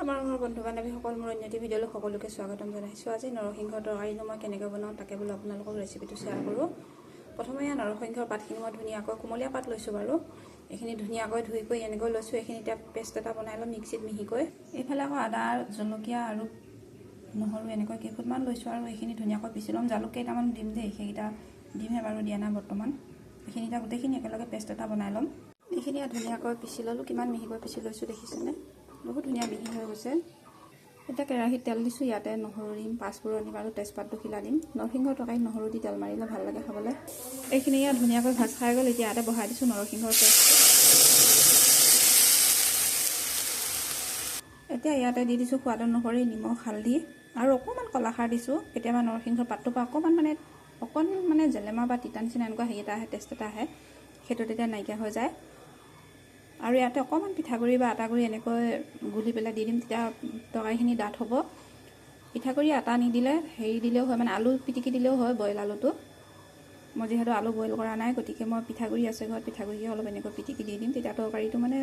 আমাৰ বন্ধু বান্ধৱীসকল মোৰ অন্যটি ভিডিঅ'লৈ সকলোকে স্বাগতম জনাইছোঁ। আজি নৰসিংহৰ তৰকাৰীনো মই কেনেকৈ বনাওঁ তাকে বোলো আপোনালোকক ৰেচিপিটো শ্বেয়াৰ কৰোঁ। প্ৰথমে নৰসিংহৰ পাতখিনি মই ধুনীয়াকৈ কুমলীয়া পাত লৈছোঁ বাৰু। এইখিনি ধুনীয়াকৈ ধুই কৰি এনেকৈ লৈছোঁ। এইখিনি এতিয়া পেষ্ট এটা বনাই ল'ম মিক্সিত মিহিকৈ। এইফালে আকৌ আদা, জলকীয়া আৰু নহৰু এনেকৈ কেইফুটমান লৈছোঁ আৰু এইখিনি ধুনীয়াকৈ পিচি ল'ম। জালুক কেইটামান দিম দেই, সেইকেইটা দিমহে বাৰু, দিয়া নাই বৰ্তমান। এইখিনি এতিয়া গোটেইখিনি একেলগে পেষ্ট এটা বনাই ল'ম। এইখিনি ধুনীয়াকৈ পিচি ল'লোঁ। কিমান মিহিকৈ পিচি লৈছোঁ দেখিছেনে? বহুত ধুনীয়া মিহি হৈ গৈছে। এতিয়া কেৰাহীত তেল দিছোঁ। ইয়াতে নহৰু দিম, পাঁচফোৰণ দিম আৰু তেজপাতটো খিলা দিম। নৰসিংহৰ তৰকাৰীত নহৰু দি তেল মাৰিলে ভাল লাগে খাবলৈ। এইখিনি ইয়াত ধুনীয়াকৈ ভাজ খাই গ'ল। এতিয়া ইয়াতে বহাই দিছোঁ নৰসিংহৰ পেষ্টটো। এতিয়া ইয়াতে দি দিছোঁ সোৱাদ অনুসৰি নিমখ, হালধি আৰু অকণমান কলাখাৰ দিছোঁ। কেতিয়াবা নৰসিংহৰ পাতটোৰ পৰা অকণমান মানে জেলেমা বা তিতা নিচিনা এনেকুৱা হেৰি এটা আহে, টেষ্ট এটা আহে, সেইটো তেতিয়া নাইকিয়া হৈ যায়। আৰু ইয়াতে অকণমান পিঠাগুড়ি বা আটাগুড়ি এনেকৈ গুলি পেলাই দি দিম, তেতিয়া তৰকাৰীখিনি ডাঠ হ'ব। পিঠাগুড়ি আটা নিদিলে হেৰি দিলেও হয়, মানে আলু পিটিকি দিলেও হয়, বইল আলুটো। মই যিহেতু আলু বইল কৰা নাই, গতিকে মই পিঠাগুড়ি আছে ঘৰত, পিঠাগুড়িয়ে অলপ এনেকৈ পিটিকি দি দিম। তেতিয়া তৰকাৰীটো মানে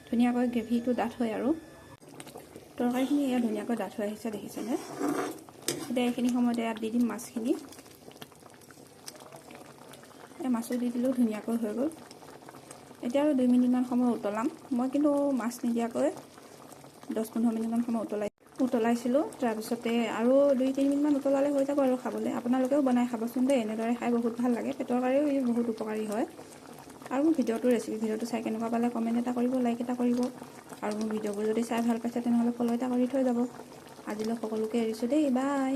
ধুনীয়াকৈ গ্ৰেভিটো ডাঠ হয় আৰু তৰকাৰীখিনি ইয়াত ধুনীয়াকৈ ডাঠ হৈ আহিছে দেখিছেনে? এতিয়া এইখিনি সময়তে ইয়াত দি দিম মাছখিনি। এই মাছো দি দিলেও ধুনীয়াকৈ হৈ গ'ল। এতিয়া আৰু 2 মিনিটমান সময় উতলাম। মই কিন্তু মাছ নিদিয়াকৈ 10-15 মিনিটমান সময় উতলাইছিলোঁ। তাৰপিছতে আৰু 2-3 মিনিটমান উতলালে হৈ যাব আৰু খাবলৈ। আপোনালোকেও বনাই খাবচোন দেই, এনেদৰে খাই বহুত ভাল লাগে। পেটৰ কাৰণেও ই বহুত উপকাৰী হয়। আৰু মোৰ ৰেচিপি ভিডিঅ'টো চাই কেনেকুৱা পালে কমেণ্ট এটা কৰিব, লাইক এটা কৰিব। আৰু মোৰ ভিডিঅ'বোৰ যদি চাই ভাল পাইছে তেনেহ'লে ফ'ল' এটা কৰি থৈ যাব। আজিলৈ সকলোকে এৰিছোঁ দেই, বাই।